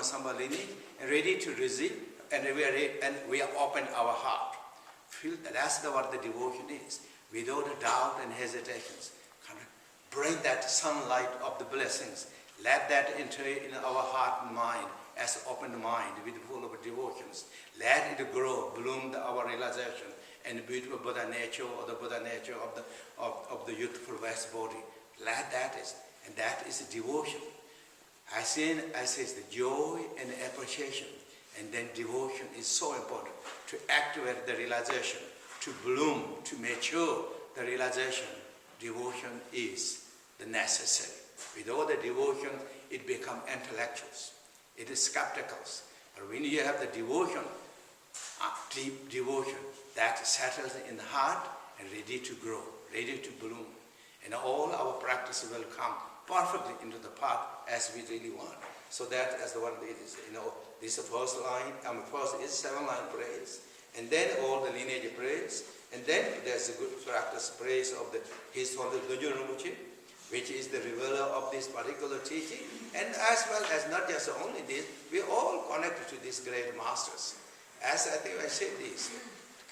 Samba lineage, and ready to receive, and we are open our heart. Feel that's what the devotion is. Without a doubt and hesitations, kind of bring that sunlight of the blessings. Let that enter in our heart and mind as open mind, with full of devotions. Let it grow, bloom our realization and beautiful Buddha nature, or the Buddha nature of the youthful West body. Let that is, and that is devotion. I say the joy and appreciation, and then devotion is so important to activate the realization, to bloom, to mature the realization. Devotion is the necessary. Without the devotion, it becomes intellectuals. It is skepticals. But when you have the devotion, deep devotion, that settles in the heart and ready to grow, ready to bloom. And all our practice will come perfectly into the path as we really want. So that as the one it is, this is the first line, first is 7-line praise, and then all the lineage praise, and then there's a good practice praise of His Holiness Dudjom Rinpoche, which is the revealer of this particular teaching, and as well as not just only this, we all connected to these great masters. As I think I said this,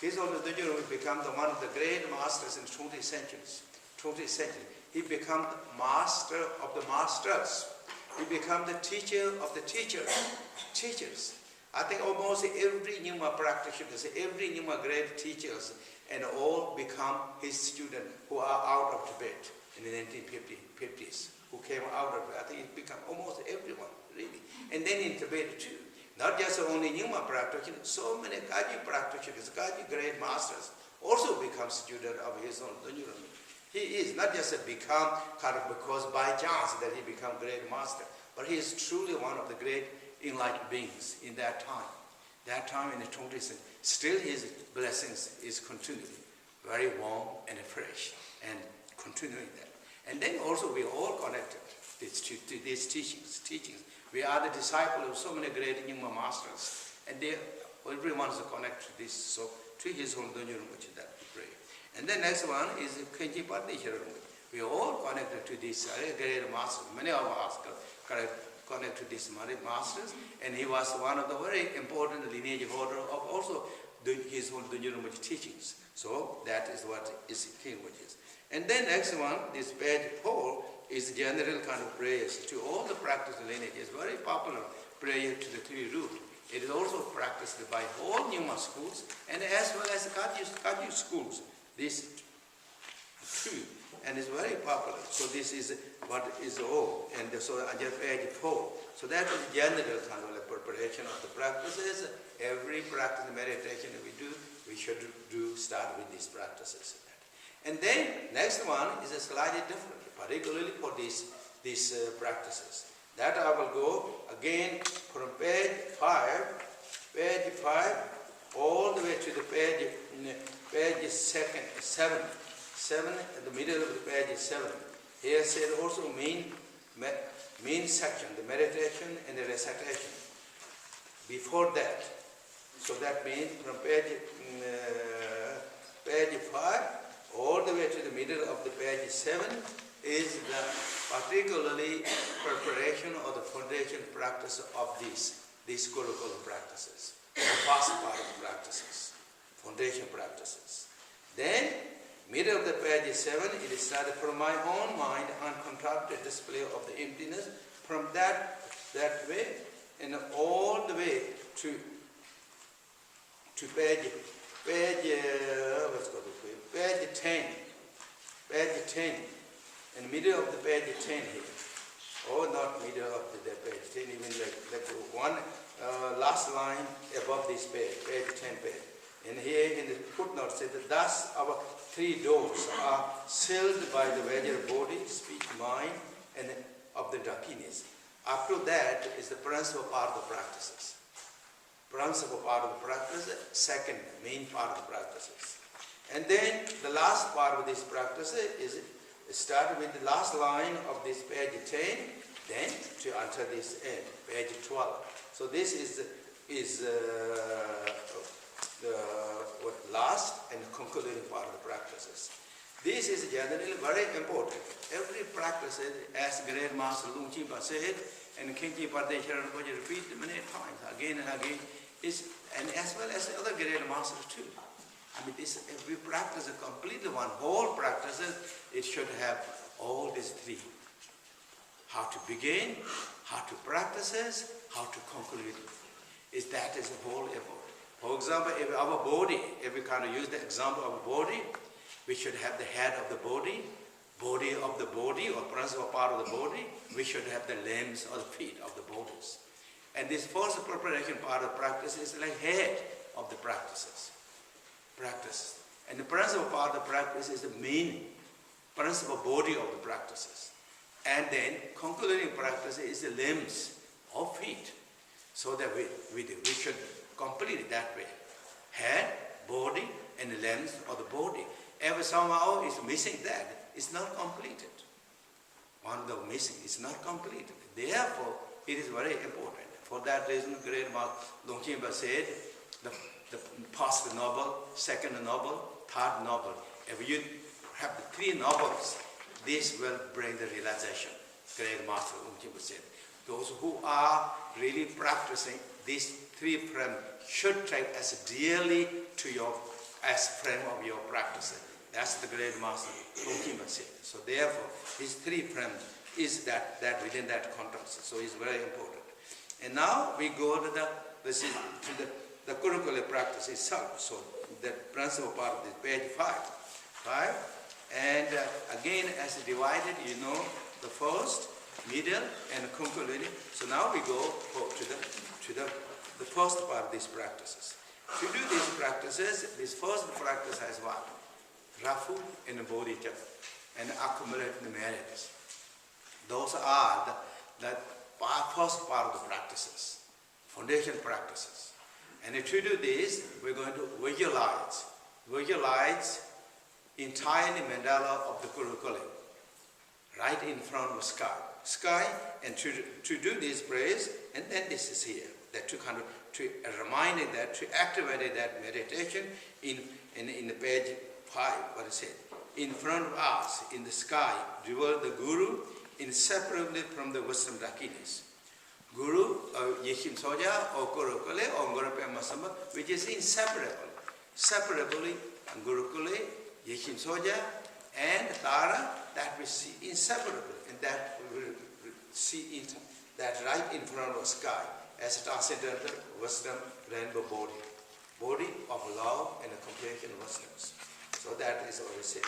His Holiness Dudjom Rinpoche become one of the great masters in 20th century. He became the master of the masters. He became the teacher of the teachers. I think almost every Nyingma practitioners, every Nyingma great teachers, and all become his students who are out of Tibet in the 1950s, who came out of it. I think it became almost everyone, really. And then in Tibet too. Not just only Nyingma practitioners, so many Kaji practitioners, Kaji great masters also become students of His Holiness Dudjom Rinpoche. He is not just become kind of because by chance that he become great master, but he is truly one of the great enlightened beings in that time. That time in the 20th century, still his blessings is continuing, very warm and fresh, and continuing that. And then also we all connected to these teachings. We are the disciples of so many great Nyingma masters, and everyone is connected to this. So to His Holiness Dudjom Rinpoche that we pray. And the next one is Khenpo Tsewang Rinpoche. We are all connected to this great masters. Many of us connected to these masters, and he was one of the very important lineage holder of also His Holiness Dudjom Rinpoche teachings. So that is what is Khenpo is. And then next one, this page 4 is general kind of prayers to all the practice lineage. It's very popular prayer to the three root. It is also practiced by all Nyingma schools and as well as Kaji schools. This too, and it's very popular. So this is what is all, and so under page 4. So that is general kind of like preparation of the practices. Every practice meditation we do, we should start with these practices. And then next one is a slightly different, particularly for these practices. That I will go again from page 5, all the way to the page 7 at the middle of the page is 7. Here said also main section, the meditation and the recitation. Before that, so that means from page 5 all the way to the middle of the page 7 is the particularly preparation or the foundation practice of these Kurukulle practices, the first part of the practices, foundation practices. Then, middle of the page 7, it is started from my own mind, uncontracted display of the emptiness, from that way, and all the way to page 10. Page 10. In the middle of the page 10 here. Oh, not middle of the page 10, even like one last line above this page 10 page. And here in the footnote says that thus our three doors are sealed by the Vajra body, speech, mind, and of the Dakinis. Up to that is the principal part of the practices. Principal part of the practice, second main part of the practices. And then the last part of this practice is start with the last line of this page 10, then to until this end, page 12. So this is the last and concluding part of the practices. This is generally very important. Every practice, as Great Master Lung Chimpa said, and Khenpo Tsewang Rinpoche repeat many times, again and again, and as well as the other great masters too. I mean, if we practice a completely one whole practices, it should have all these three. How to begin, how to practice it, how to conclude it. That is the whole effort. For example, if our body, if we kind of use the example of a body, we should have the head of the body of the body, or principal part of the body. We should have the limbs or the feet of the bodies. And this first preparation part of practice is like head of the practices. And the principal part of the practice is the main principal body of the practices. And then concluding practice is the limbs or feet. So that we should complete it that way. Head, body, and the limbs of the body. If somehow is missing that, it's not completed. One of the missing is not completed. Therefore, it is very important. For that reason, great Master Dudjom Rinpoche said, the first noble, second noble, third noble. If you have the three nobles, this will bring the realization. Great Master Dudjom Rinpoche said, those who are really practicing these three frames should take as dearly to your as frame of your practice. That's the great Master Dudjom Rinpoche said. So therefore, these three frames is that within that context. So it's very important. And now we go to the Kurukulle practice itself. So the principal part of this, page 5. And again, as divided, the first, middle, and concluding. So now we go to the first part of these practices. To do these practices, this first practice has what? Refuge and Bodhichitta, and accumulate the merits. Those are the first part of the practices, foundation practices. And to do this, we're going to visualize entirely mandala of the Kurukulle, right in front of the sky. And to do this praise, and then this is here, that to reminding that, to activate that meditation in the page 5, what it said. In front of us, in the sky, dwell the Guru, inseparably from the wisdom darkness. Guru, Yeshim Soja, or Kurukulle, or Ngurapema Masamba, which is inseparable. Separably, Kurukulle, Yeshim Soja, and Tara, that we see inseparably, and that we will see that right in front of the sky, as a transcendental wisdom rainbow body of love and compassion wisdoms. So that is what we say,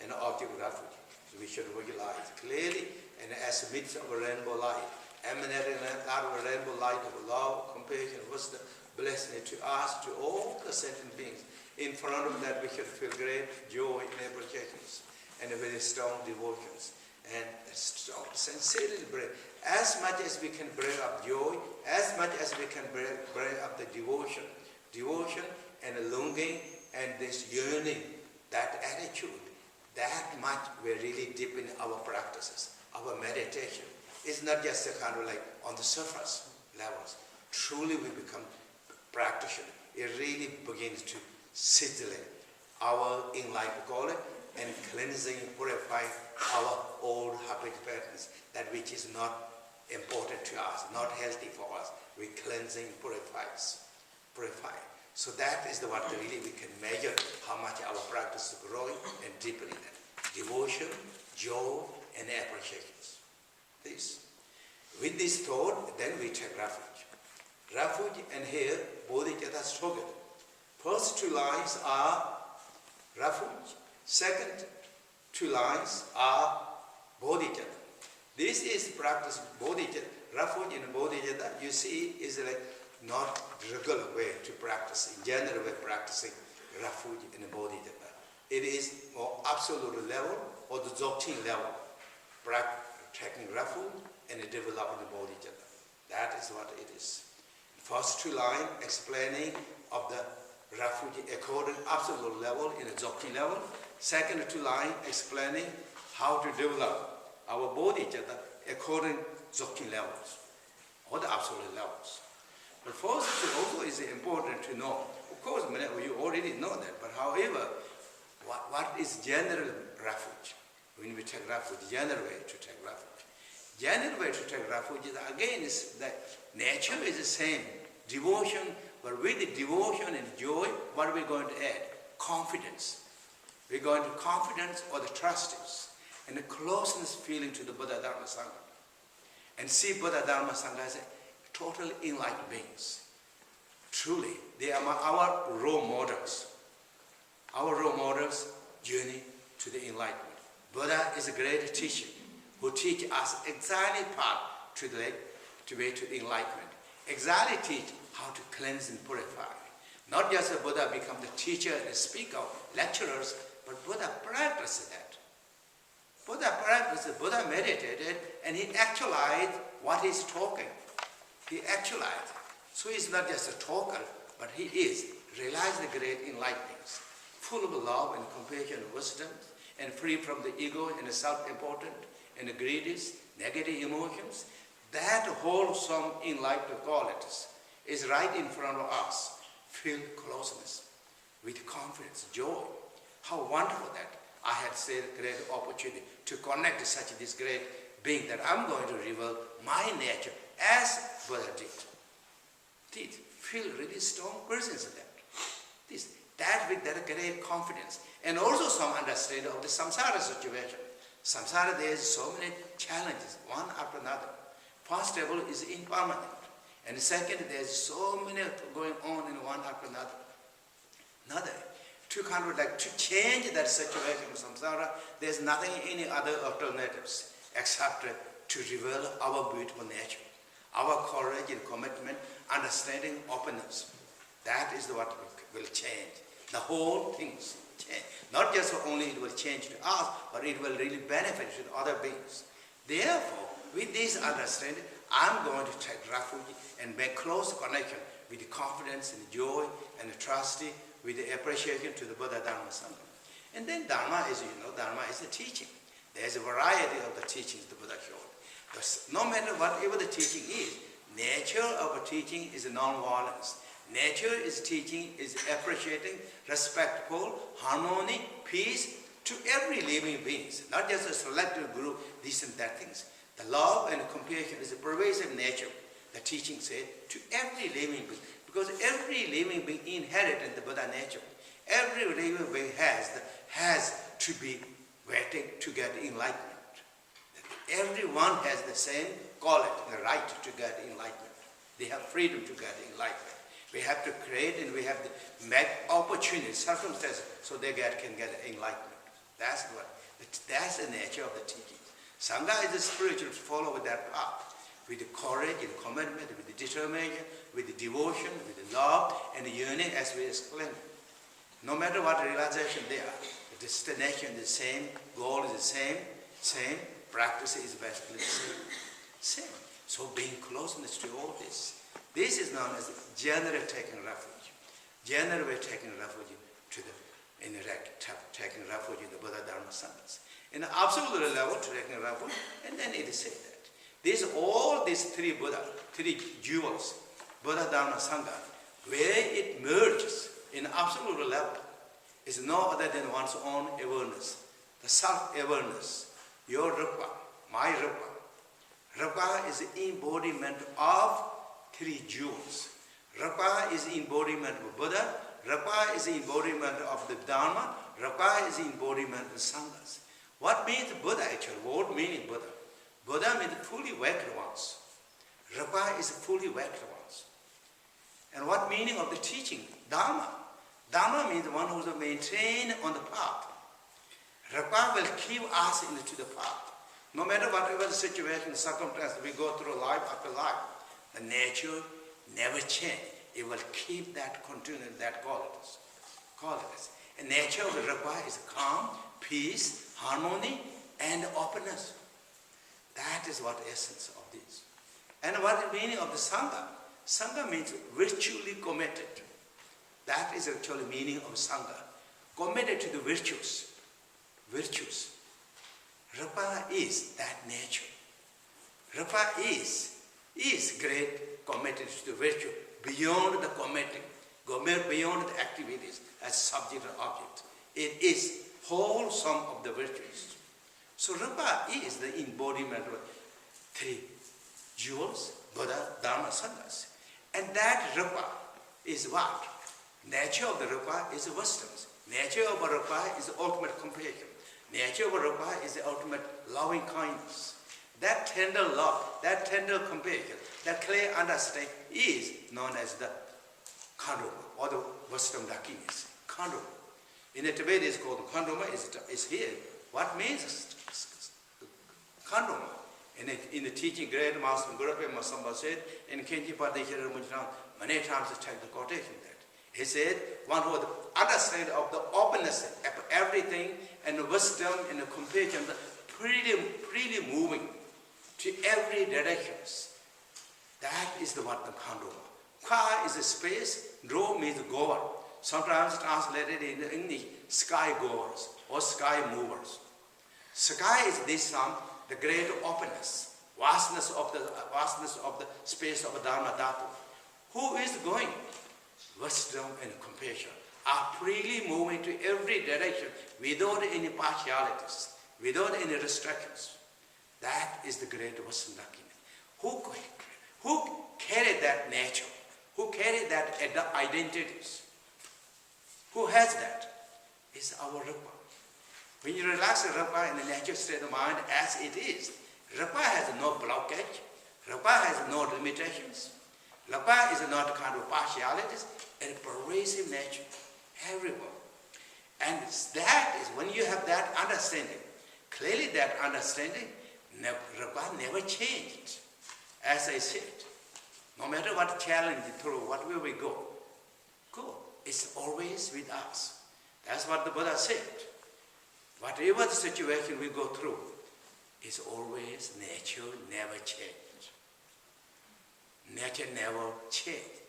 an object of refuge. So we should visualize clearly, and as midst of a rainbow light, emanating out of a rainbow light of love, compassion, wisdom, blessing to us, to all the sentient beings. In front of that, we should feel great joy and appreciations, and a very strong devotions, and strong, sincerely bring. As much as we can bring up joy, as much as we can bring up the devotion and a longing and this yearning, that attitude, that much we're really deep in our practices, our meditation. It's not just a kind of like on the surface levels. Truly we become practitioner. It really begins to sizzling our enlightened calling and cleansing, purifying our old habit patterns, that which is not important to us, not healthy for us. We cleansing, purify. So that is the what really we can measure how much our practice is growing and deepening that. Devotion, joy, and appreciations. This. With this thought, then we take refuge. Refuge and here, Bodhichitta struggle. First two lines are refuge. Second two lines are Bodhichitta. This is practice Bodhichitta. Refuge in Bodhichitta, you see, is like not regular way to practice, in general way practicing refuge in Bodhichitta. It is more absolute level or the Dzogchen level, taking refuge and developing the Bodhichitta. That is what it is. First two lines explaining of the refuge according absolute level in the Dzogchen level. Second two lines explaining how to develop our Bodhichitta according Dzogchen levels or the absolute levels. But first also is important to know. Of course, you already know that, but however, what is general refuge? When we take refuge, general way to take refuge. General way to take refuge is, again, is that nature is the same. Devotion, but with the devotion and joy, what are we going to add? Confidence. We're going to confidence or the trust is, and the closeness feeling to the Buddha Dharma Sangha. And see Buddha Dharma Sangha as totally enlightened beings. Truly, they are our role models. Our role models journey to the enlightenment. Buddha is a great teacher who teaches us exactly path to the way to enlightenment. Exactly teach how to cleanse and purify. Not just a Buddha become the teacher and the speaker, lecturers, but Buddha practiced that. Buddha practiced, Buddha meditated, and he actualized what he's talking. He actualized. So he's not just a talker, but he is. Realize the great enlightenings, full of love and compassion and wisdom, and free from the ego and the self-important and the greedy, negative emotions. That wholesome enlightened qualities is right in front of us. Feel closeness with confidence, joy. How wonderful that I had said great opportunity to connect to such this great being that I'm going to reveal my nature as Buddha did. Feel really strong presence of that. That with that great confidence. And also some understanding of the samsara situation. Samsara, there is so many challenges, one after another. First of all is impermanent. And second, there is so many going on in one after another. To change that situation of samsara, there's nothing, any other alternatives except to reveal our beautiful nature, our courage and commitment, understanding, openness. That is what will change. The whole things change. Not just only it will change to us, but it will really benefit to other beings. Therefore, with this understanding, I'm going to take refuge and make close connection with the confidence and joy and the trust, with the appreciation to the Buddha Dharma Sangha. And then Dharma is, Dharma is the teaching. There's a variety of the teachings the Buddha showed. Because no matter whatever the teaching is, nature of a teaching is non-violence. Nature is teaching, is appreciating, respectful, harmony, peace to every living being. Not just a selected group, these and that things. The love and compassion is a pervasive nature, the teaching said, to every living being. Because every living being inherits the Buddha nature. Every living being has to be waiting to get enlightenment. Everyone has the same quality, the right to get enlightenment. They have freedom to get enlightenment. We have to create and we have to make opportunities, circumstances, so they can get enlightenment. That's the nature of the teaching. Sangha is the spiritual to follow with that path, with the courage and commitment, with the determination, with the devotion, with the love and the yearning, as we explained. No matter what realization they are, the destination is the same, goal is the same, practice is basically the same. So being closeness to all this. This is known as general taking refuge. General way taking refuge taking refuge in the Buddha Dharma Sanghas. In the absolute level, taking refuge, and then it is said that. All these three jewels, Buddha Dharma Sangha, where it merges in absolute level, is no other than one's own awareness, the self-awareness, your rupa, my rupa. Rupa is the embodiment of three jewels. Rupa is the embodiment of Buddha, Rupa is the embodiment of the Dharma, Rupa is the embodiment of Sanghas. What means Buddha actually? What meaning Buddha? Buddha means fully waked ones. Rupa is fully waked ones. And what meaning of the teaching? Dharma. Dharma means one who is maintained on the path. Rupa will keep us into the path. No matter whatever the situation, circumstance we go through life after life, the nature never change. It will keep that continuing, that qualities. And nature of the Rupa is calm, peace, harmony, and openness. That is what essence of this. And what is the meaning of the Sangha? Sangha means virtually committed. That is actually meaning of Sangha. Committed to the virtues. Virtues. Rupa is that nature. Rupa is great, committed to the virtue, beyond the committing, beyond the activities as subject and object. It is whole sum of the virtues. So Rupa is the embodiment of three jewels, Buddha, Dharma, Sanghas. And that rupa is what? Nature of the rupa is wisdom. Nature of a rupa is ultimate compassion. Nature of a rupa is the ultimate loving kindness. That tender love, that tender compassion, that clear understanding is known as the khandoma, or the wisdom dakinis. Khandoma. In the Tibet it's called khandoma, is here. What means khandoma? In the teaching, Great Master Guru Masamba said, in Khenpo Rinpoche, many times he checked the quotation that. He said, one who understands of the openness of everything and the wisdom and the compassion, freely moving to every direction. That is the what the khandoma. Ka is a space, dro means goer. Sometimes translated in English, sky goers or sky movers. Sky is this sum, the great openness, vastness of the space of Dharma Dhatu. Who is going? Wisdom and compassion are freely moving to every direction without any partialities, without any restrictions. That is the great wisdom Dakini. Who carry that nature? Who carry that identities? Who has that? It's our rupa. When you relax the rupa in the natural state of mind as it is, rupa has no blockage, rupa has no limitations, rupa is not kind of partialities, and pervasive nature, everywhere. And that is, when you have that understanding, clearly that understanding, rupa never changed. As I said, no matter what challenge through, what will we go? Go. It's always with us. That's what the Buddha said. Whatever the situation we go through, is always nature never change. Nature never change.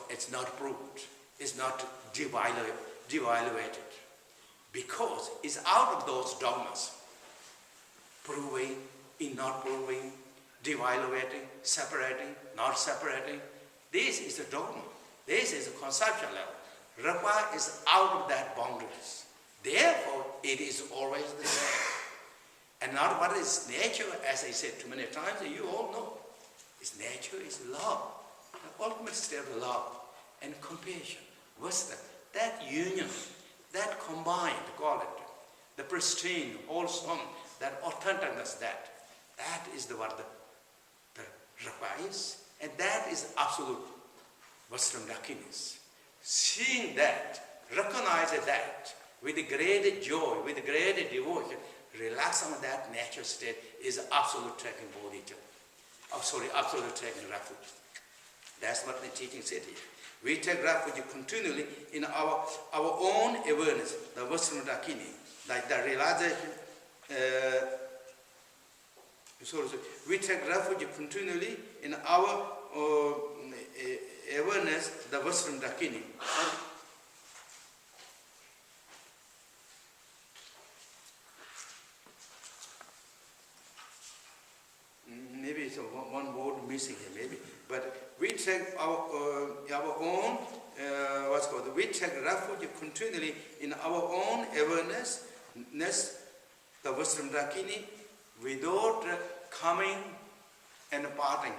It's not proved. It's not devaluated. Because it's out of those dogmas. Proving, in not proving, devaluating, separating, not separating. This is a dogma. This is a conceptual level. Rupa is out of that boundaries. Therefore, it is always the same. And not what is nature, as I said too many times, and you all know. Its nature is love. The ultimate state of love and compassion, wisdom, that union, that combined quality, the pristine, wholesome, that authenticness, that is the what the rupa is, and that is absolute wisdom dakinis. Seeing that, recognizing that, with great joy, with great devotion, relax on that natural state is absolute taking bodhicitta. Absolute taking refuge. That's what the teaching said here. We take refuge continually in our own awareness, the wisdom dakini, like the realization. We take refuge continually in our awareness, the wisdom dakini. Maybe it's one word missing here, maybe. But we take our own, we take refuge continually in our own awareness, the wisdom dakini, without coming and parting.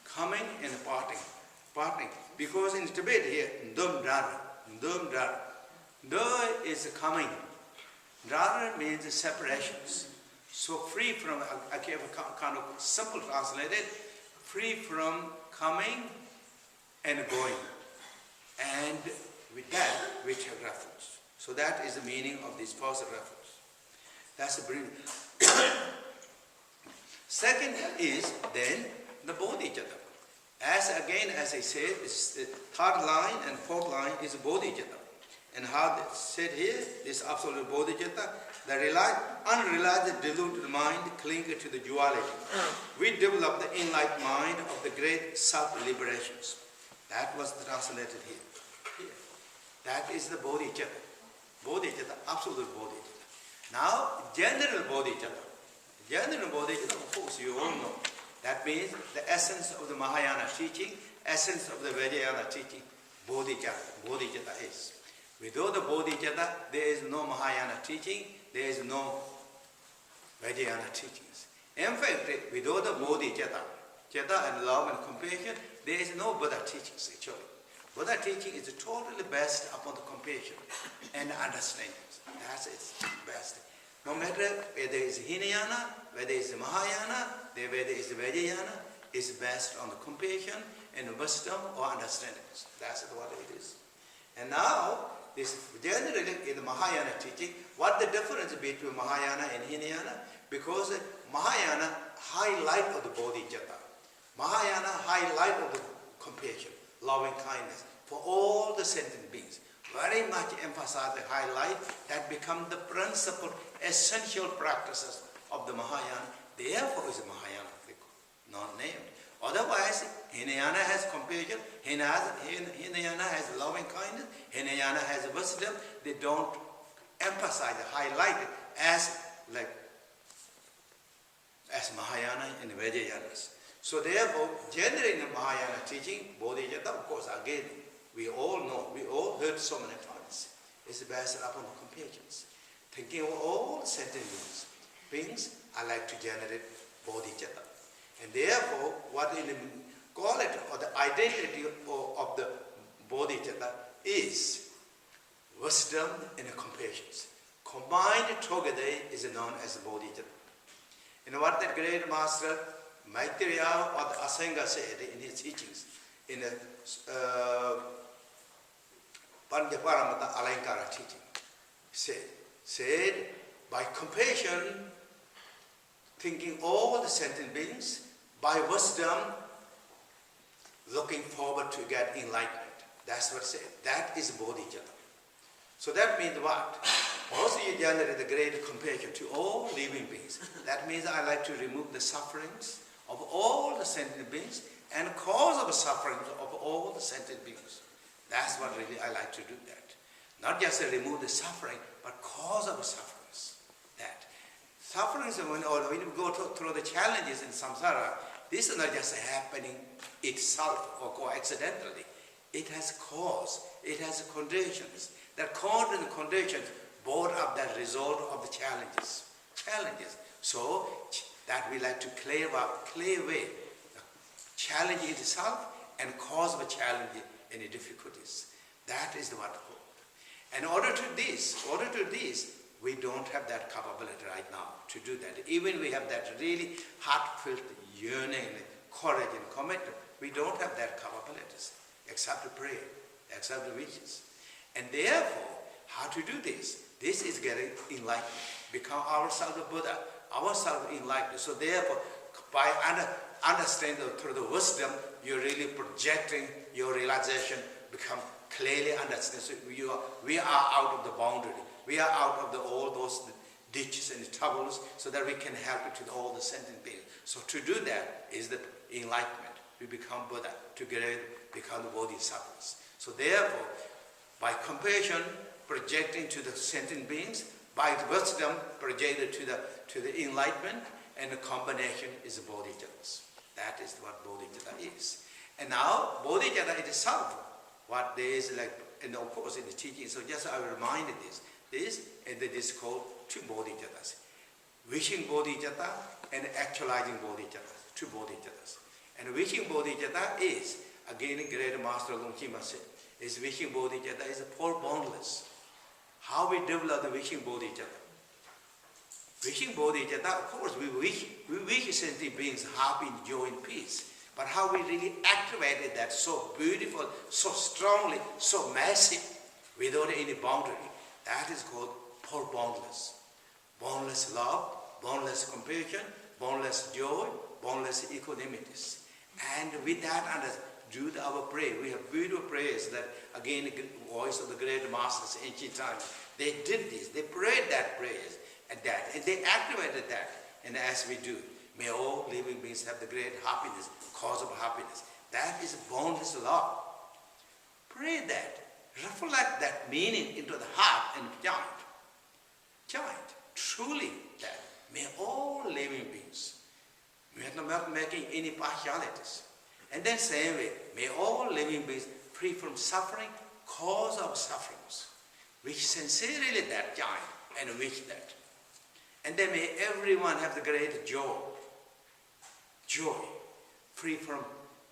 Coming and parting. Because in Tibet here, dum dara. Da is coming. Dara means separations. So free from, I gave a kind of simple translated, free from coming and going. And with that, we take refuge. So that is the meaning of this first refuge. That's the brilliant. Second is then the bodhicitta. As I said, the third line and fourth line is bodhicitta. And how they said here, this absolute bodhicitta, the unrealized deluded mind cling to the duality. We develop the enlightened mind of the great self-liberations. That was translated here. That is the bodhicitta. Bodhicitta, absolute bodhicitta. Now, general bodhicitta. General bodhicitta, of course, you all know. That means the essence of the Mahayana teaching, essence of the Vajrayana teaching, bodhicitta is. Without the bodhicitta, there is no Mahayana teaching, there is no Vajrayana teachings. In fact, without the bodhicitta, citta and love and compassion, there is no Buddha teachings actually. Buddha teaching is totally based upon the compassion and understanding. That's its best. No matter whether it's Hinayana, whether it's Mahayana, whether it's Vajrayana, it's based on the compassion and wisdom or understanding. That's what it is. And now, this generally in the Mahayana teaching, what the difference between Mahayana and Hinayana? Because Mahayana highlight of the bodhicitta. Mahayana highlight of the compassion, loving kindness for all the sentient beings. Very much emphasize the highlight that become the principal, essential practices of the Mahayana. Therefore is Mahayana not named. Otherwise, Hinayana has compassion, Hinayana has loving kindness, Hinayana has wisdom. They don't emphasize, highlight it as Mahayana and Vajrayanas. So therefore, generally in the Mahayana teaching, Bodhicitta, of course, again, we all know, we all heard so many times, it's based upon compassions. Thinking of all sentient beings are like to generate Bodhicitta. And therefore, what we call it, or the identity of the Bodhicitta is wisdom and compassion. Combined together is known as Bodhicitta. And what that great master, Maitreya or the Asanga said in his teachings, in the Panjaparamata Alankara teaching, said, by compassion, thinking all the sentient beings, by wisdom, looking forward to get enlightenment. That's what it said. That is Bodhicitta. So that means what? Also you generate the great compassion to all living beings. That means I like to remove the sufferings of all the sentient beings and cause of suffering of all the sentient beings. That's what really I like to do that. Not just remove the suffering, but cause of sufferings. That. Sufferings, when you go through the challenges in samsara, this is not just happening itself or coincidentally. It has cause, it has conditions. That cause and conditions brought up that result of the challenges. So that we like to clear away the challenge itself and cause of a challenge, any difficulties. That is what hope. And in order to this, we don't have that capability right now to do that. Even we have that really heartfelt yearning, courage and commitment, we don't have that capabilities except to pray, except the wishes. And therefore, how to do this? This is getting enlightened. Become ourselves a Buddha, ourselves enlightened. So therefore, by understanding through the wisdom, you're really projecting your realization, become clearly understand. So we are out of the boundary. We are out of all those ditches and troubles so that we can help it to all the sentient beings. So to do that is the enlightenment. We become Buddha, together become the Bodhisattvas. So therefore, by compassion, projecting to the sentient beings, by wisdom, projected to the enlightenment, and the combination is the Bodhicittas. That is what Bodhicitta is. And now, Bodhicitta itself, what there is and of course in the teaching, so just I reminded this is called two Bodhicittas. Wishing Bodhicitta and actualizing Bodhicitta, two Bodhicittas. And wishing Bodhicitta is, again, Great Master Longkhima said, is wishing Bodhicitta is for boundless. How we develop the wishing Bodhicitta? Wishing Bodhicitta, of course, we wish sentient beings happy, joy, and peace. But how we really activated that so beautiful, so strongly, so massive, without any boundary, that is called for boundless. Boundless love, boundless compassion, boundless joy, boundless equanimities. And with that, do our prayer. We have beautiful prayers that, again, the voice of the great masters, ancient times, they did this. They prayed that prayers and that, and they activated that. And as we do, may all living beings have the great happiness, cause of happiness. That is boundless love. Pray that. Reflect that meaning into the heart and chant. Truly that. May all living beings, we are not making any partialities. And then same way, may all living beings free from suffering, cause of sufferings. Wish sincerely that chant and wish that. And then may everyone have the great joy, joy, free from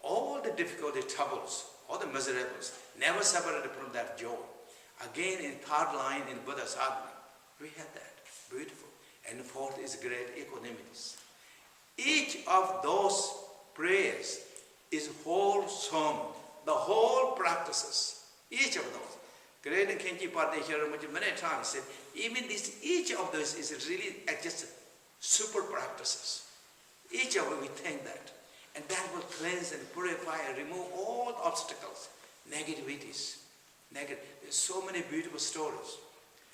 all the difficulty, troubles, all the miserables, never separated from that joy. Again, in third line in Buddha sadhana, we have that. Beautiful. And fourth is great equanimity. Each of those prayers is wholesome. The whole practices, each of those. Great Khenpo Tsewang Rinpoche many times said, even this, each of those is really just super practices. Each of them we think that. And that will cleanse and purify and remove all obstacles, negativities. There's so many beautiful stories.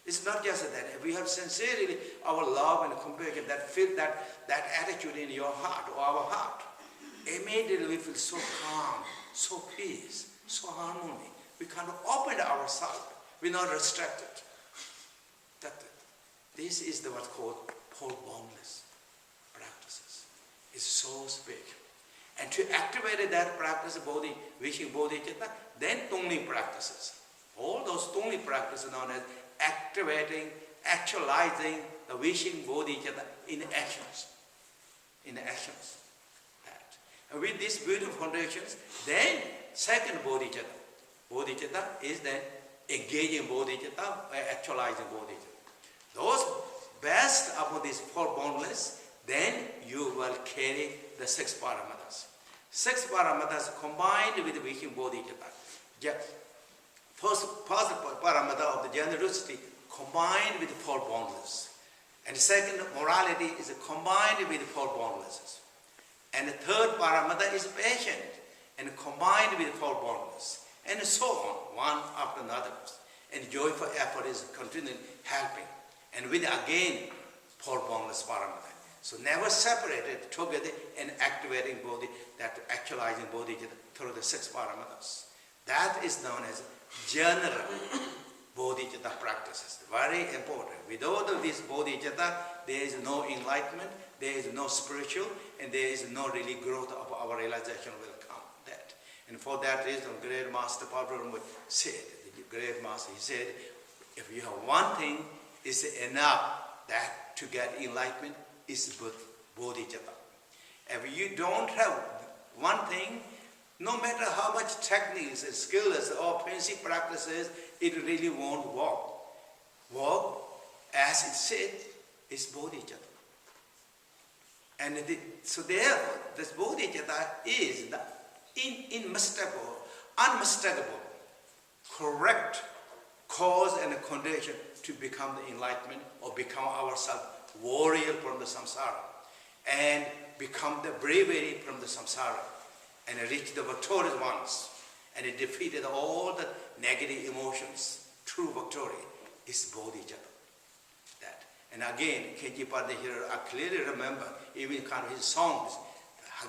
It's not just that. If we have sincerely our love and compassion, that feel that attitude in your heart or our heart, immediately we feel so calm, so peace, so harmony. We kind of open ourselves. We're not restricted. This is what's called formless practices. It's so big. And to activate that practice, wishing bodhicitta, then Tongli practices. All those Tongli practices known as activating, actualizing the wishing bodhicitta in actions. In actions. And with these beautiful foundations, then second bodhicitta. Bodhicitta is then engaging bodhicitta, actualizing bodhicitta. Those best upon these four boundless, then you will carry the six paramatas. Six paramatas combined with wishing bodhicitta. First paramata of the generosity combined with four boundless. And second, morality is combined with four boundless. And the third paramata is patient and combined with four boundless. And so on, one after another. And joyful effort is continuing helping. And with again, four boundless paramata. So never separated together and activating bodhi, that actualizing bodhicitta through the six paramatas. That is known as general bodhicitta practices. Very important. Without this bodhicitta, there is no enlightenment, there is no spiritual, and there is no really growth of our realization will come. That. And for that reason, great Master Padma said, the great Master, he said, if you have one thing, is enough that to get enlightenment is bodhicitta. If you don't have one thing, no matter how much techniques and skills or fancy practices, it really won't work. Work, as it said, is bodhicitta. And so therefore, this bodhicitta is the unmistakable, correct cause and condition to become the enlightenment or become ourselves warrior from the samsara and become the bravery from the samsara and reach the victorious ones and it defeated all the negative emotions. True victory is bodhicitta. That. And again, Khenpo Padma here, I clearly remember even kind of his songs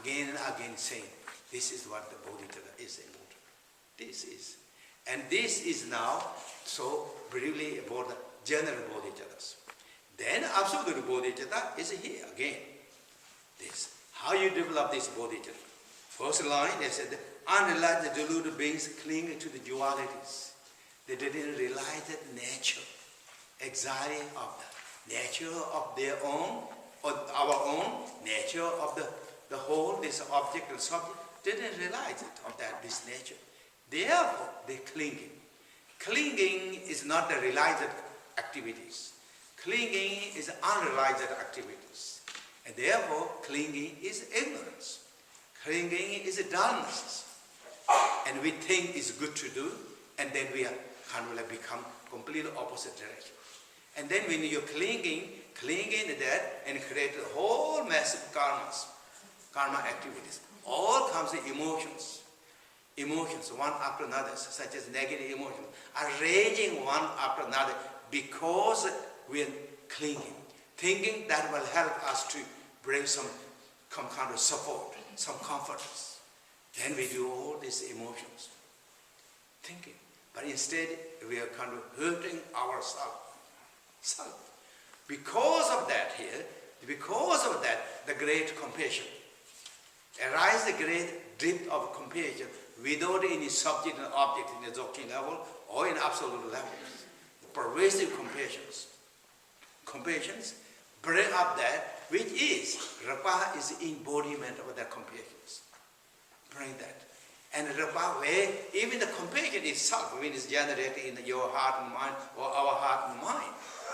again and again saying, this is what the bodhicitta is important. This is. And this is now so briefly about the general bodhicittas. Then absolute bodhicitta is here again. This. How you develop this bodhicitta. First line, they said, unrealized deluded beings cling to the dualities. They didn't realize that nature, anxiety of the nature of their own, or our own, nature of the whole, this object and subject, didn't realize it of that, this nature. Therefore, they clinging. Clinging is not the realized activities. Clinging is unrealized activities. And therefore, clinging is ignorance. Clinging is dullness. And we think it's good to do, and then we are kind of like become completely opposite direction. And then when you're clinging to that and create a whole massive karma activities. All comes in emotions. Emotions, one after another, such as negative emotions, are raging one after another because we are clinging. Thinking that will help us to bring some kind of support, some comfort. Then we do all these emotions. Thinking. But instead, we are kind of hurting ourselves. Because of that here, the great compassion. Arise the great depth of compassion without any subject and object in the Dzogchen level or in absolute level. Pervasive compassions bring up that which is, Rapa is the embodiment of the compassions. Bring that. And Rapa, where even the compassion itself, when it's generated in your heart and mind, or our heart and mind,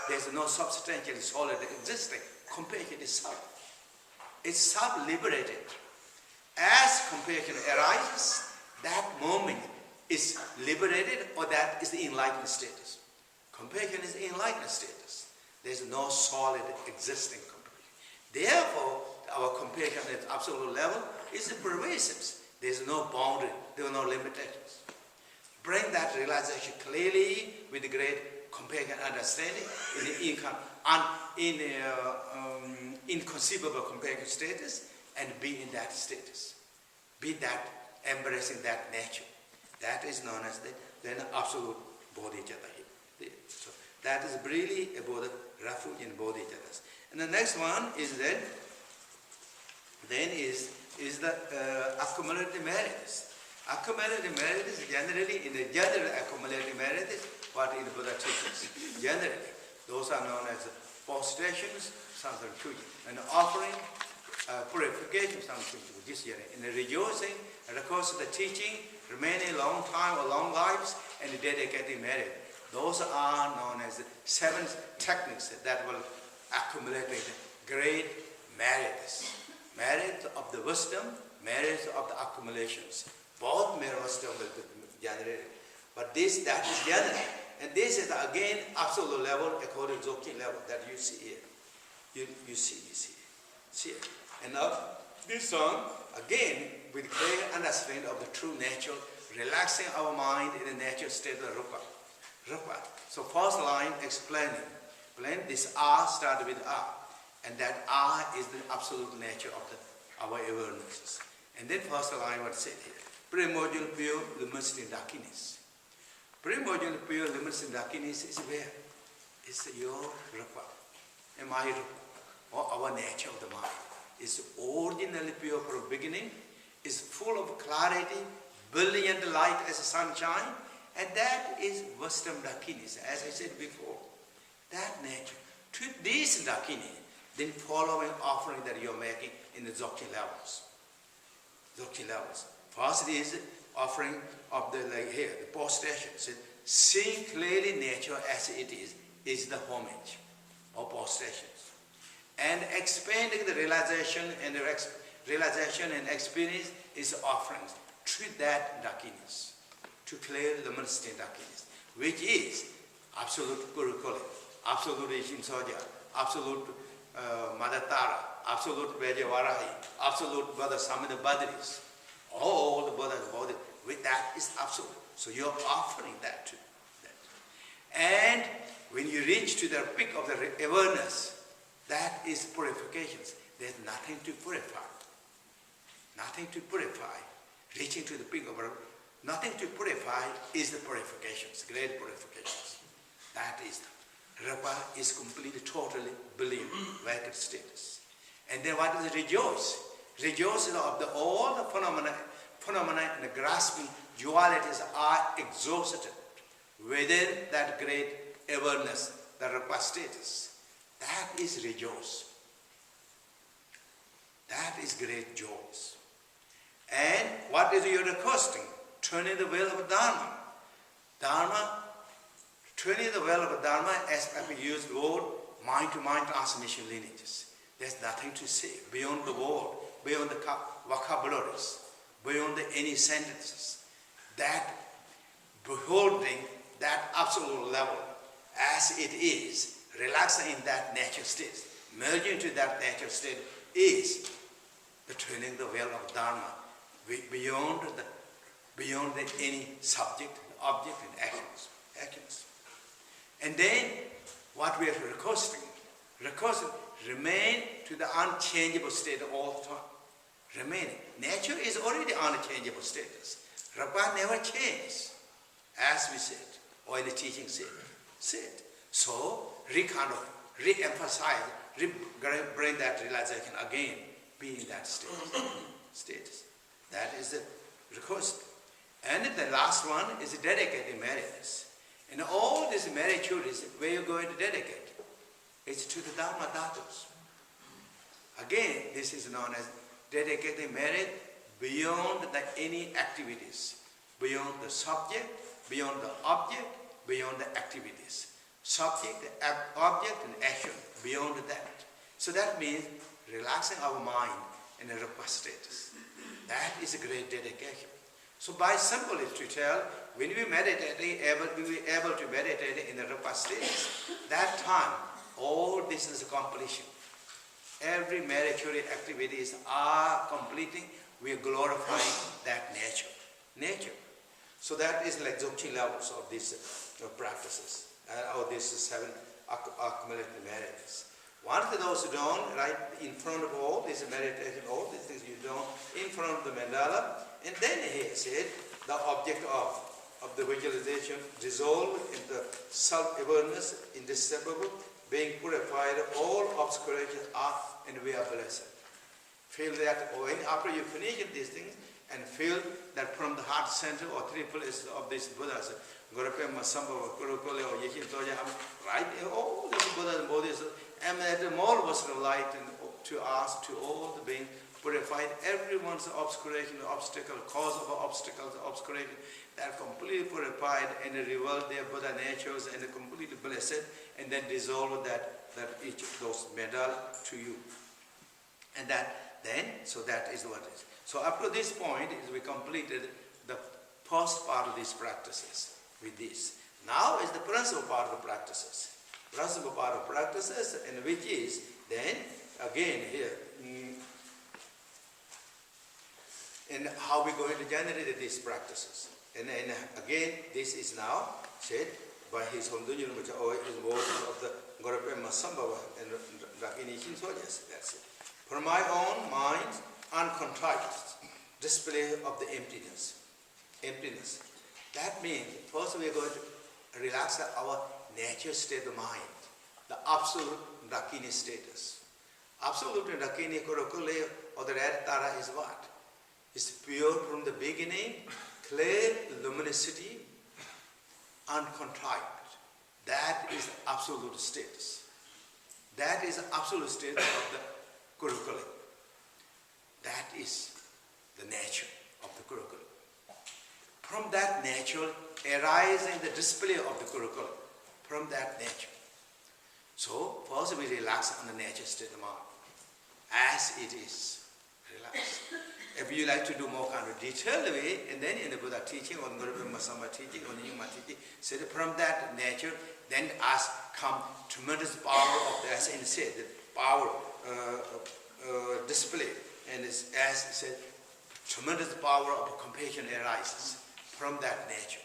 there's no substantial solid existing. Compassion itself. It's self-liberated. As compassion arises, that moment is liberated, or that is the enlightened status. Compassion is the enlightened status. There's no solid existing compassion. Therefore, our compassion at absolute level is pervasive. There's no boundary, there are no limitations. Bring that realization clearly with great compassion understanding in inconceivable compassion status, and be in that status. Be that, embracing that nature. That is known as the absolute bodhichitta. So that is really about the refuge and bodhicittas. And the next one is then is the accumulated merits. Accumulated merits generally, in the general accumulated merits, what in the Buddha teaches. Generally, those are known as postrations, something and offering, purification, something this year. In the rejoicing, and of course the teaching, remaining long time or long lives, and the dedicated merit. Those are known as 7 techniques that will accumulate great merits. Merit of the wisdom, merit of the accumulations. Both merit wisdom will be generated. But that is general. And this is again absolute level according to Dzogchen level that you see here. You see it. And now this song, again, with clear understanding of the true nature, relaxing our mind in the natural state of Rupa. So first line explaining this R started with R. And that R is the absolute nature of our awarenesses. And then first line was said here. Primordial pure luminous in darkness. Primordial pure luminous in darkness is where? It's your Rupa. And my Rupa. Or our nature of the mind. Is originally pure from beginning. Is full of clarity, brilliant light as sunshine. And that is wisdom darkness, as I said before. That nature. To this darkness, then following offering that you're making in the Dzogchen levels. First is offering of the prostration. Seeing clearly nature as it is the homage or prostrations. And expanding the realization and experience is offerings to that darkness, to clear the luminous darkness, which is absolute Kurukulle, absolute Ishin Soja, absolute Mother Tara, absolute Vajavarahi, absolute Padma Samye Ling, all the Buddha's body, with that is absolute. So you're offering that to that. And when you reach to the peak of the awareness, that is purifications. There's nothing to purify. Nothing to purify. Reaching to the peak of nothing to purify is the purifications, great purifications. That is the Rapa is completely, totally believed, vacant status. And then what is rejoice? Rejoicing of all the phenomena and the grasping dualities are exhausted within that great awareness, the Rapa status. That is rejoice. That is great joy. And what is your requesting? Turning the wheel of Dharma. Turning the wheel of Dharma, as we use the word, mind-to-mind transmission lineages. There's nothing to say beyond the word, beyond the vocabularies, beyond any sentences. That beholding that absolute level as it is, relaxing in that nature state, merging to that nature state is the turning the wheel of Dharma beyond any subject, object, and actions. And then what we are requesting, remain to the unchangeable state all the time. Remaining. Nature is already unchangeable status. Rapa never changes, as we said, or in the teaching said. So, re-emphasize, bring that realization again, be in that status. That is the request. And the last one is dedicating merits. And all these meritudes, where you're going to dedicate? It's to the Dharma Dhatus. Again, this is known as dedicating merit beyond any activities, beyond the subject, beyond the object, beyond the activities. Subject, object, and action, beyond that. So that means relaxing our mind in a rupa status. That is a great dedication. So by simply to tell, when we meditate, we are able to meditate in the rupa status, that time, all this is completion. Every meritorious activities are completing, we are glorifying that nature. So that is like Dzogchen levels of these practices, or these 7 accumulated merits. One of those done right in front of all this meditation, all these things you done in front of the mandala, and then he said the object of the visualization dissolve in the self-awareness, indestructible, being purified, all obscurations are, and we are blessed. Feel that when after you finish these things, and feel that from the heart center or 3 places of these Buddhas, Padma Samye Kurukulle or Yehin Toja, right? All these Buddhas and Bodhisattvas emanated marvelous light to us, to all the beings, purified everyone's obscuration, obstacle, cause of obstacles, obscuration, that completely purified and revealed their Buddha natures and completely blessed, and then dissolved that each of those medal to you. And that then, so that is what it is. So up to this point, we completed the first part of these practices with this. Now is the principal part of the practices. Principal part of practices, and which is then again here, and how we going to generate these practices. And again, this is now said by His Holiness Dudjom Rinpoche, or his words of the Padma Samye and Rakini Shinsojas. That's it. For my own mind, uncontrite display of the emptiness. Emptiness. That means first we are going to relax our nature state of mind, the absolute Dakini status. Absolute Dakini Kurukulle or the Red Tara is what? It's pure from the beginning, clear luminosity, uncontrite. That is the absolute status. That is the absolute status of the Kurukulle. That is the nature of the Kurukulle. From that nature arising the display of the Kurukulle. From that nature. So first we relax on the nature state of mind. As it is. Relax. If you like to do more kind of detailed way, and then in the Buddha teaching, or the Padma Samye teaching, or the Nyingma teaching, so from that nature, then as come tremendous power of the, as said, the power display, and as said, tremendous power of compassion arises from that nature,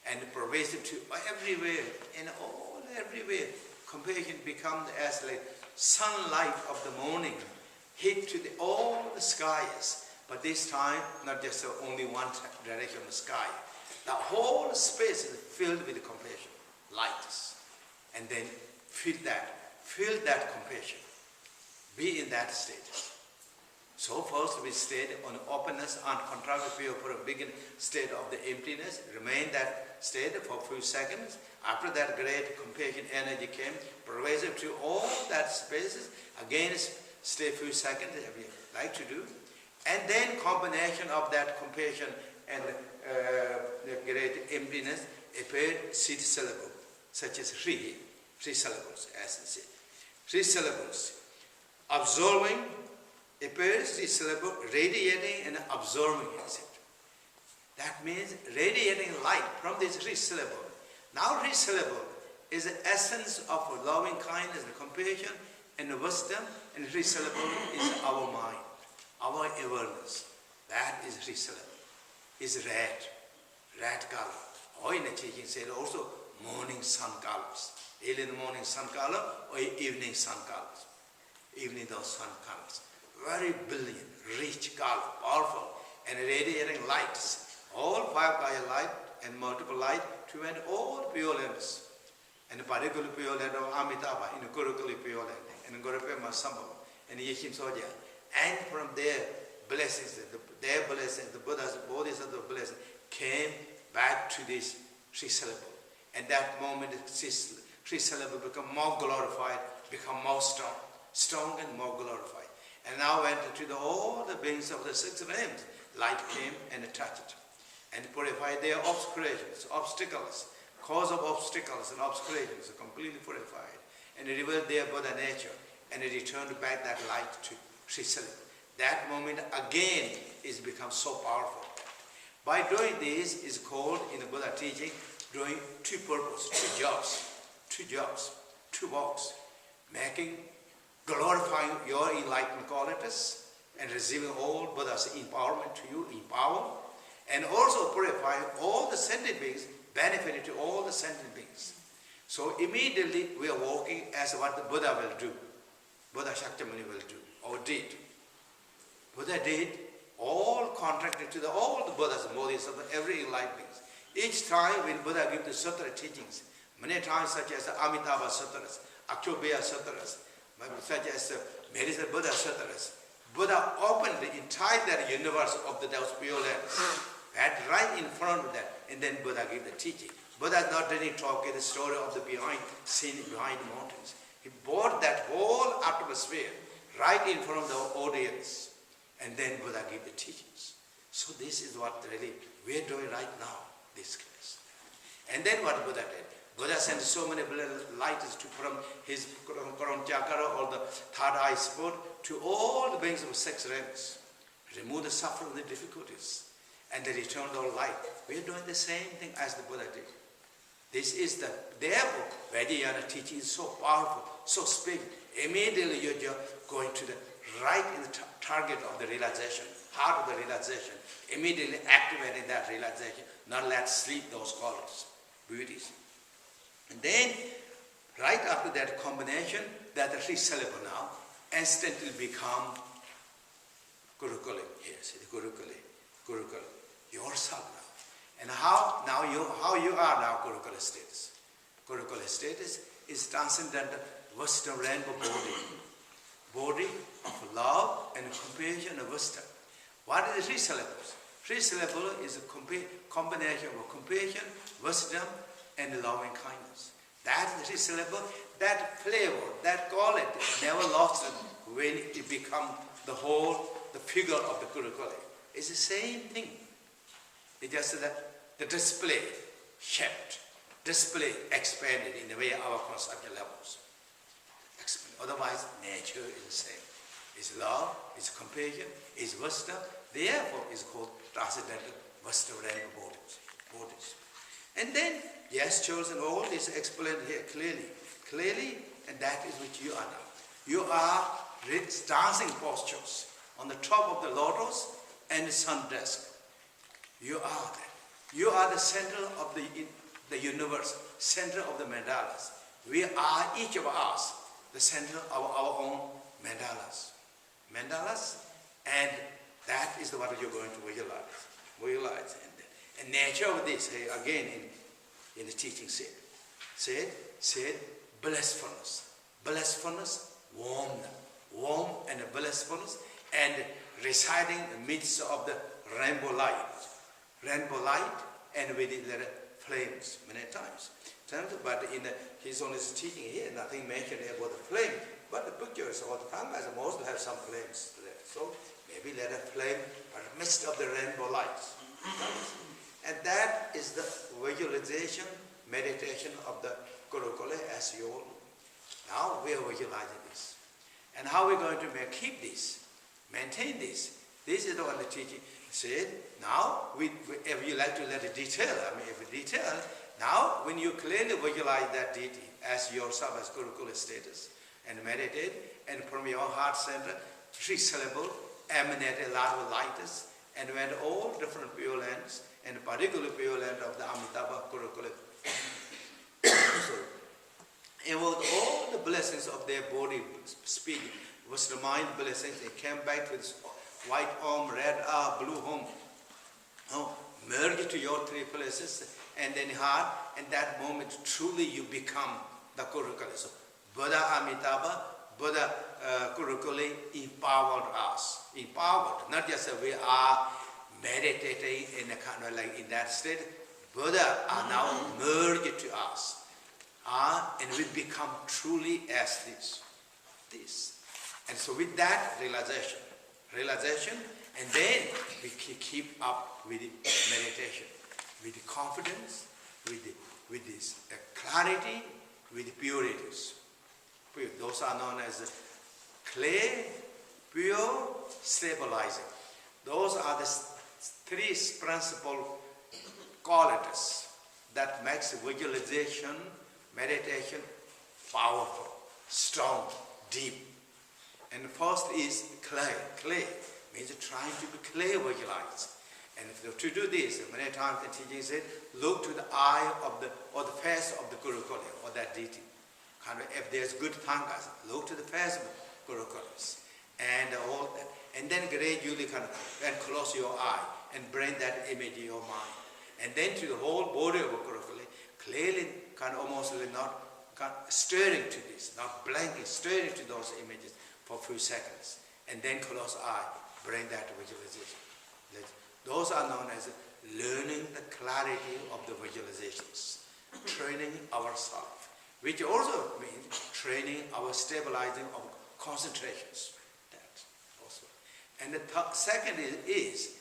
and pervasive to everywhere, and all everywhere, compassion becomes as like sunlight of the morning, hit to all the skies. But this time, not just only one direction of the sky. The whole space is filled with compassion, lights. And then feel that compassion. Be in that state. So first we stayed on openness, uncontrolled pure for a beginning state of the emptiness. Remain that state for a few seconds. After that great compassion energy came, pervasive to all that spaces. Again stay a few seconds, if you like to do. And then combination of that compassion and the great emptiness appeared 6 syllables, such as three syllables, as it said. 3 syllables. Absorbing appears 3 syllables, radiating and absorbing, etc. That means radiating light from these 3 syllables. Now 3 syllables is the essence of loving kindness and compassion and wisdom, and 3 syllables is our mind. Our awareness, that is 3 syllables, is red color. Or in the teaching said also morning sun colors. Early in the morning sun color or evening sun colors. Evening those sun colors. Very brilliant, rich color, powerful, and radiating lights. All 5 color light and multiple light to end all pure lands. And the particular pure land of Amitabha, in the Kurukulle pure land, and the Padma Samye, and the Yeshin Soja. And from their blessings, the Buddha's, Bodhisattvas blessings, came back to this 3 syllables. At that moment, 3 syllables become more glorified, become more strong and more glorified. And now went to all the beings of the 6 realms. Light came and touched it, and purified their obstacles, cause of obstacles and obscurations, completely purified, and revealed their Buddha nature, and it returned back that light to Sri Salim. That moment again is become so powerful. By doing this is called in the Buddha teaching, doing 2 purposes, 2 jobs, 2 works, glorifying your enlightenment qualities and receiving all Buddha's empowerment to you, and also purifying all the sentient beings, benefiting to all the sentient beings. So immediately we are walking as what the Buddha will do, Buddha Shakyamuni will do, or did. Buddha did, all contracted to all the Buddhas, Bodhisattvas, every enlightened beings. Each time when Buddha gives the sutra teachings, many times such as the Amitabha Sutras, Akshobhya Sutras, such as the Medicine Buddha Sutras, Buddha opened the entire universe of those pure lands, right in front of that, and then Buddha gave the teaching. Buddha not really talking the story of the scene behind the mountains. He brought that whole atmosphere right in front of the audience, and then Buddha gave the teachings. So this is what really we are doing right now, this case. And then what Buddha did? Buddha sent so many lights from his Koron Chakra or the third eye spot to all the beings of 6 realms, remove the suffering, the difficulties, and they returned all light. We are doing the same thing as the Buddha did. This is therefore, Vajrayana teaching is so powerful, so big. Immediately you're going to the right in the target of the realization, heart of the realization, immediately activating that realization, not let sleep those qualities, beauties. And then, right after that combination, that the 3 syllable now, instantly become Kurukulle. Yes, Kurukulle, yourself now. And how you are now Kurukulle status. Kurukulle status is transcendental wisdom rainbow body of love and compassion and wisdom. What are the 3 syllables? 3 syllables is a combination of compassion, wisdom, and loving kindness. That 3 syllables, that flavor, that quality never lost when it becomes the figure of the Kurukulle. It's the same thing. It's just that the display shaped, display expanded in the way our conceptual levels. Otherwise, nature is the same. It's love, it's compassion, it's wisdom. Therefore, it's called transcendental wisdom rainbow bodies. And then gestures and all this explained here clearly, and that is what you are now. You are dancing postures on the top of the lotus and the sun disk. You are that. You are the center of the universe, center of the mandalas. We are, each of us, the center of our own mandalas. And that is what you're going to visualize. And nature of this, again in the teaching said blissfulness, warm and blissfulness, and residing in the midst of the rainbow light, and within the flames many times. But in His Holiness teaching here, nothing mentioned about the flame, but the pictures all the time, as most have some flames there. So maybe let a flame in the midst of the rainbow lights. And that is the visualization, meditation of the Kurukulle, as you all know. Now we are visualizing this. And how are we going to keep this, maintain this? This is the one the teaching said. Now, if you like to let it detail, now when you clearly visualize that deity as yourself as Kurukulle status, and meditate, and from your heart center, 3 syllables, emanate a lot of lightness, and when all different pure lands, and particular pure land of the Amitabha Kurukulle, invoke all the blessings of their body, speak, was the mind blessings. They came back with white arm, red arm, blue arm. Merge to your 3 places, and then heart, and that moment truly you become the Kurukulle. So Buddha Amitabha, Buddha Kurukulle empowered us. Empowered, not just that we are meditating in a kind of like in that state. Buddha are now merged to us. And we become truly as this. And so with that realization, and then we keep up with the meditation, with the confidence, with this clarity, with the purities. Those are known as clear, pure, stabilizing. Those are the three principal qualities that makes visualization, meditation powerful, strong, deep. And the first is clear. Clear means trying to be clear visualized. And to do this, many times the teaching said, look to the eye of or the face of the Kurukulle, or that deity. If there's good Thangas, look to the face of the Kurukulles. And all that. And then gradually and close your eye and bring that image in your mind. And then to the whole body of a Kurukulle, clearly almost not stirring to this, not blanking, stirring to those images for a few seconds. And then close eye, bring that visualization. Those are known as learning the clarity of the visualizations, training ourselves, which also means training our stabilizing of concentrations. That also. And the second is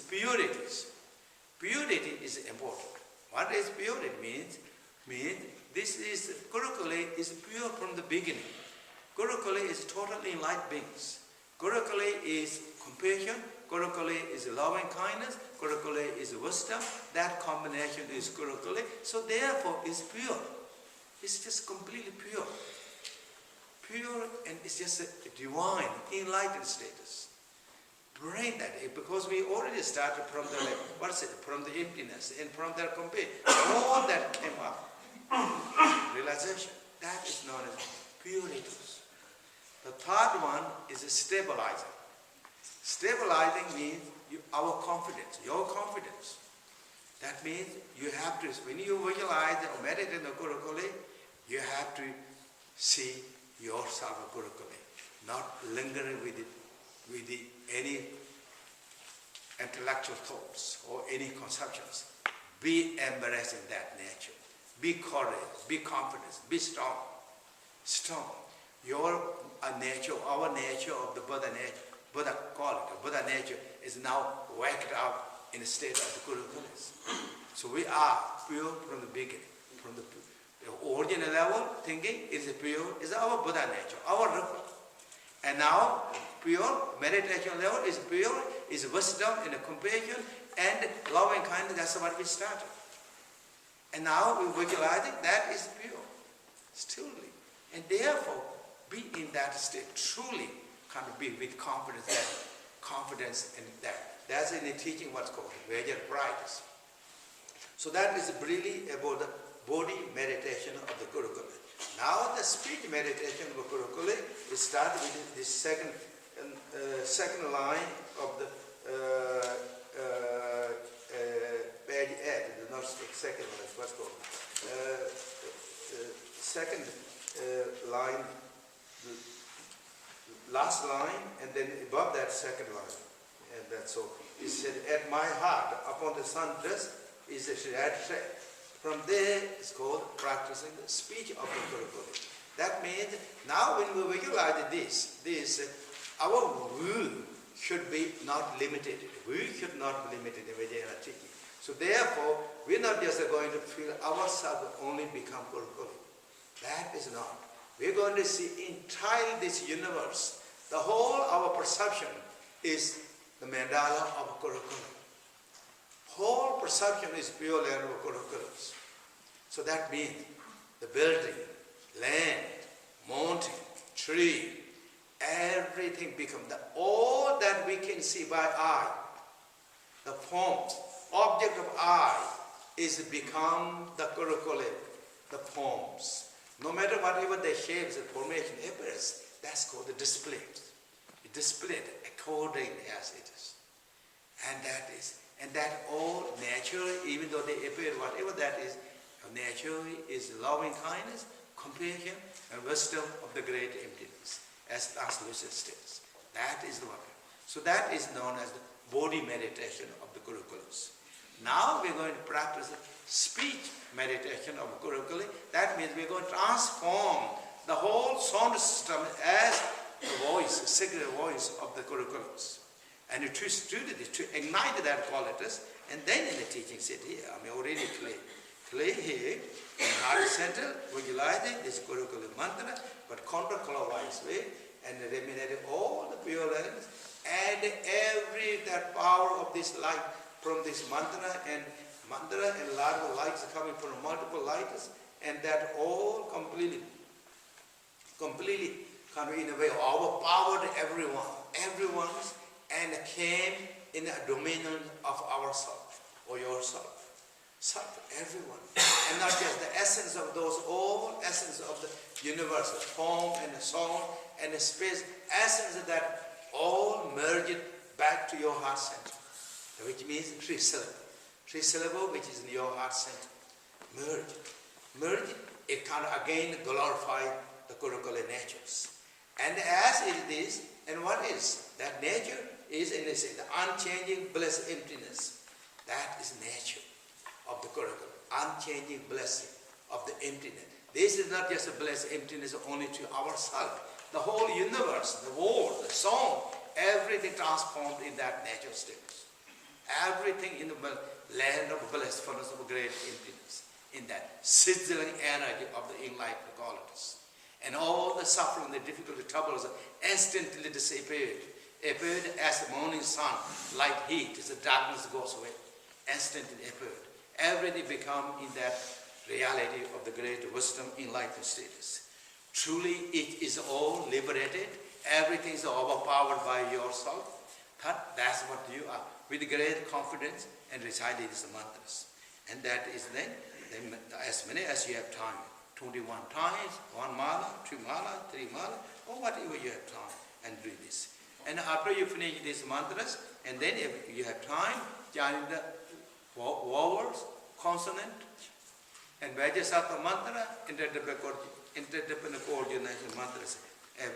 purities. Purity is important. What is purity means this is Kurukulle is pure from the beginning. Kurukulle is totally enlightened beings. Kurukulle is compassion. Kurukulle is loving kindness. Kurukulle is wisdom. That combination is Kurukulle. So therefore, it's pure. It's just completely pure. Pure, and it's just a divine, enlightened status. Bring that, because we already started from the from the emptiness and from their compassion. All that came up. Realization. That is known as purities. The third one is a stabilizer. Stabilizing means our confidence, your confidence. That means you have to, when you visualize or meditate in the Kurukulle, you have to see yourself a Kurukulle, not lingering with any intellectual thoughts or any conceptions. Be embracing that nature. Be courage, be confidence, be strong. Strong. Your nature, our nature of the Buddha nature, Buddha quality, Buddha nature is now waked up in a state of the Kurukulles. So we are pure from the beginning. From the original level, thinking is pure, is our Buddha nature, our Rupa. And now, pure meditation level is pure, is wisdom and compassion and loving kindness. That's what we started. And now we visualize it, that is pure, stillly. And therefore, be in that state, truly be with confidence and that. That's in the teaching what's called Vajra practice. So that is really about the body meditation of the Kurukulle. Now the speech meditation of the Kurukulle is started with this second line of the page 8, not second line, what's called. Second line, the last line, and then above that second line. And that's all. He said, at my heart, upon the sundress, is a red thread. From there, it's called practicing the speech of the Kurukulle. That means, now when we visualize this, our will should be not limited. We should not be limited in Vajra teaching. So therefore, we're not just going to feel ourselves only become Kurukulle. That is not. We're going to see entirely this universe. The whole our perception is the mandala of Kurukulle. Whole perception is pure land of Kurukulles. So that means the building, land, mountain, tree, everything becomes all that we can see by eye. The forms, object of eye is become the Kurukulle, the forms. No matter whatever the shapes and formation appears, that's called the display. It displayed according as it is. And that all naturally, even though they appear, whatever that is, naturally is loving kindness, compassion, and wisdom of the great emptiness, as translucent states. That is the one. So that is known as the body meditation of the Kurukulles. Now we're going to practice speech meditation of Kurukulle. That means we're going to transform the whole sound system as the voice, sacred voice of the Kurukulles. And to student it, to ignite that qualities, and then in the teaching said here, I mean already clay here, in heart center, visualizing this Kurukulle mantra, but counterclockwise way, and eliminating all the pure elements, and that power of this light from this mantra and lot of lights coming from multiple lights, and that all completely kind of in a way overpowered everyone's, and came in a dominion of ourself or yourself. Self, everyone. And not just the essence of those, all essence of the universe, the form and the sound and the space, essence of that all merged back to your heart center, which means three syllable, which is in your heart center. Merge, it can again glorify the Kurukulle natures. And as it is, and what is? That nature is, in this, the unchanging bliss emptiness. That is nature of the Kurukulle. Unchanging blessing of the emptiness. This is not just a bliss emptiness only to ourselves. The whole universe, the world, the sound, everything transformed in that nature state. Everything in the land of blissfulness of great emptiness, in that sizzling energy of the enlightened qualities. And all the suffering, the difficulty, troubles instantly disappeared. Appeared as the morning sun, light heat, as the darkness goes away. Instantly appeared. Everything become in that reality of the great wisdom, enlightened status. Truly it is all liberated. Everything is overpowered by yourself. That's what you are. With great confidence and reciting these mantras. And that is then as many as you have time. 21 times, 1 mala, 2 mala, 3 mala, or whatever you have time, and do this. And after you finish these mantras, and then if you have time, join the vowels, consonant, and Vajrasattva mantra, interdependent coordination mantras. If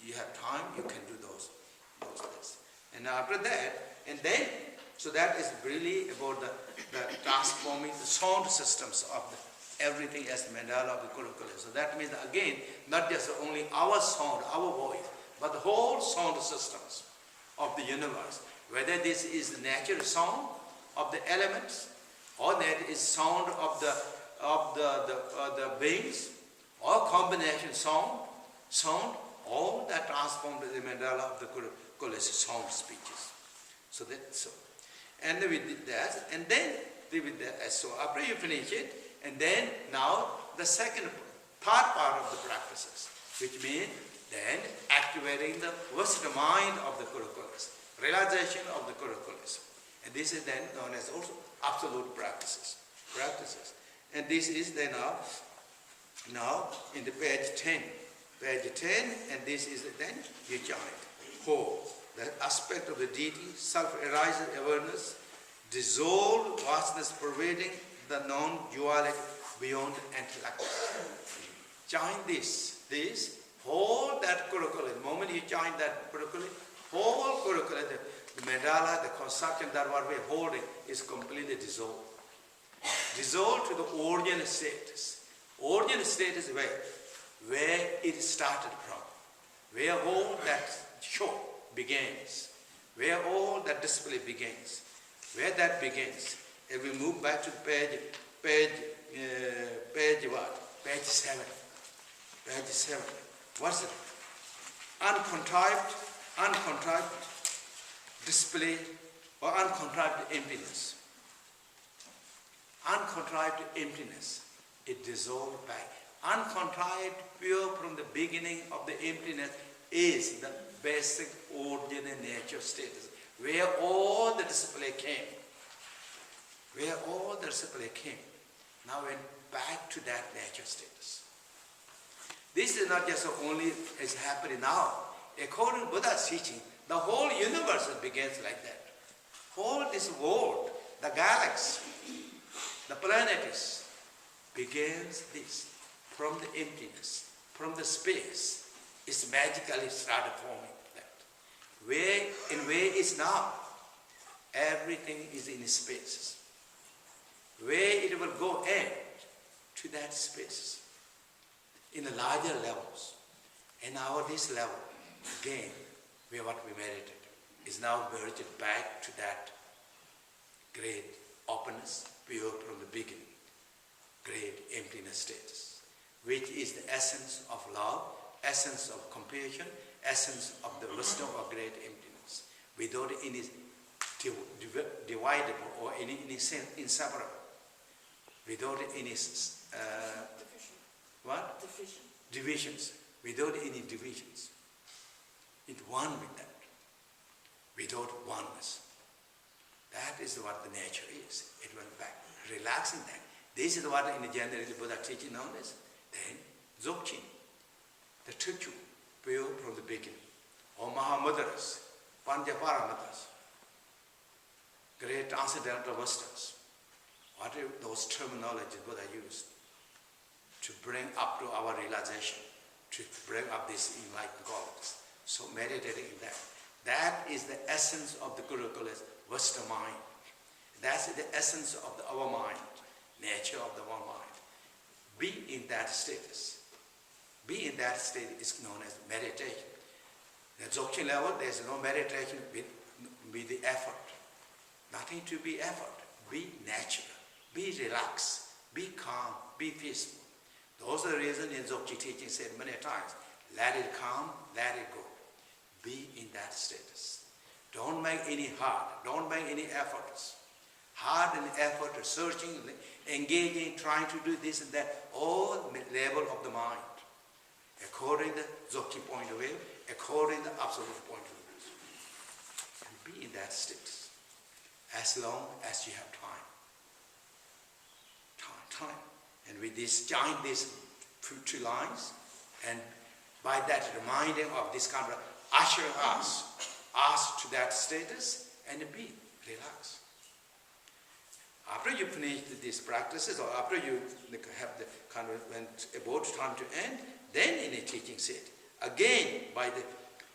you have time, you can do those things. And after that, and then, so that is really about the transforming the sound systems of everything as the mandala of the Kurukulle. So that means, again, not just only our sound, our voice, but the whole sound systems of the universe. Whether this is the natural sound of the elements, or that is sound of the beings, or combination sound, all that transformed the mandala of the Kurukulle sound speeches. So that's so. And we did that, and then with that. So after you finish it, and then now the third part of the practices, which means then activating the wisdom mind of the Kurukulles, realization of the Kurukulles. And this is then known as also absolute practices. And this is then now in the page 10. Page 10, and this is then you join whole. The aspect of the deity, self-arising awareness, dissolved vastness pervading the non-duality beyond intellect. Join this, whole that Kurukulle. The moment you join that Kurukulle, whole Kurukulle, the mandala, the construction that what we are holding is completely dissolved. Dissolved to the original status. Original status where it started from. Where all that show begins. Where all that display begins. Where that begins. If we move back to page 7. Page 7. What's it? Uncontrived display or uncontrived emptiness. Uncontrived emptiness. It dissolved back. Uncontrived, pure from the beginning of the emptiness is the basic ordinary nature status. Where all the display came. Now went back to that nature status. This is not just only is happening now. According to Buddha's teaching, the whole universe begins like that. Whole this world, the galaxy, the planets, begins this from the emptiness, from the space. It's magically started forming that. Where is now? Everything is in spaces. Where it will go in to that space in the larger levels. And now this level, again, what we meditated is now merged back to that great openness, pure from the beginning, great emptiness status, which is the essence of love, essence of compassion, essence of the wisdom of great emptiness, without any dividable or any inseparable, without any divisions, without any divisions. It's one with that, without oneness. That is what the nature is. It went back, relaxing that. This is what in the general Buddha teaching known as then Dzogchen, the Tuchu, pure from the beginning, or Mahamudras, Panchaparamatas, great transcendental wisdoms. What are those terminologies Buddha used to bring up to our realization, to bring up these enlightened qualities? So meditating in that. That is the essence of the Kurukkulle's wisdom mind. That's the essence of our mind, nature of the one mind. Be in that status. Be in that state is known as meditation. At Dzogchen level, there's no meditation with the effort. Nothing to be effort. Be natural. Be relaxed. Be calm. Be peaceful. Those are the reasons in Dzogchen teaching said many times, let it come, let it go. Be in that status. Don't make any hard. Don't make any efforts. Hard and effort, searching, engaging, trying to do this and that, all level of the mind. According to the Dzogchen point of view, according to the absolute point of view. And be in that status. As long as you have time. Time. And with this, join these two lines, and by that reminding of this kind of usher us to that status and be relaxed. After you finish these practices, or after you have the kind of when about time to end, then in a teaching said, again by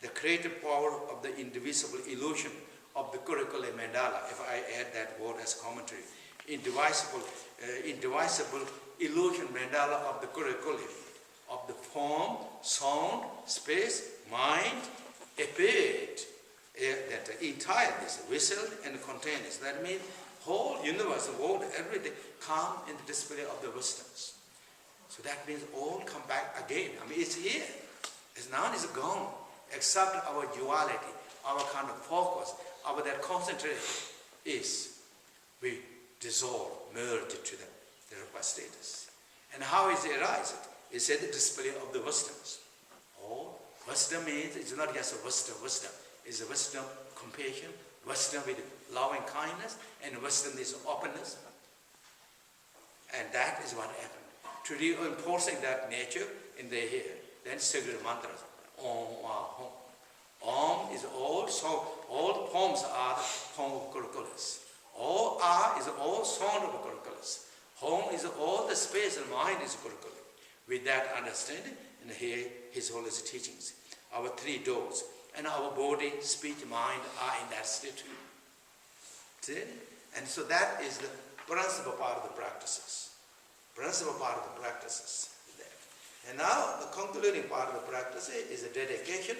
the creative power of the indivisible illusion of the Kurukulle mandala, if I add that word as commentary, indivisible illusion mandala of the Kurukulle, of the form, sound, space, mind, appeared that entire this whistled and contained. That means whole universe, the world, everything come in the display of the wisdoms. So that means all come back again. I mean, it's here. It's now it's gone. Except our duality, our kind of focus, our that concentration is we dissolve, merge to the Rupa status. And how is it arise? It said the display of the wisdoms. Oh, wisdom means it's not just a wisdom. It's a wisdom, compassion, wisdom with loving kindness, and wisdom is openness. And that is what happened. To reinforcing that nature in their here, then sacred mantras. Om, Om. Om is all, so all forms are the form of Kurukulles. All are is all sound of Kurukulles. Home is all the space and mind is Kurukulle. With that understanding, and here His Holiness teachings. Our three doors. And our body, speech, mind are in that state too. See? And so that is the principal part of the practices. Principal part of the practices. And now the concluding part of the practice is a dedication.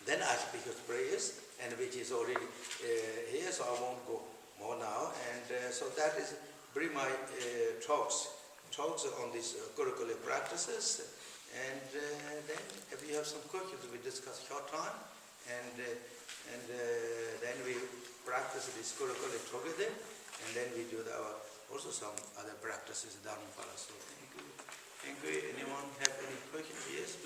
Then I speak of prayers, and which is already here, so I won't go more now. And so that is bring my talks on these Kurukulle practices. And then if you have some questions, we discuss short time, and then we practice this Kurukulle together, and then we do also some other practices down in Palace. So thank you. Anyone have any questions? Yes, please.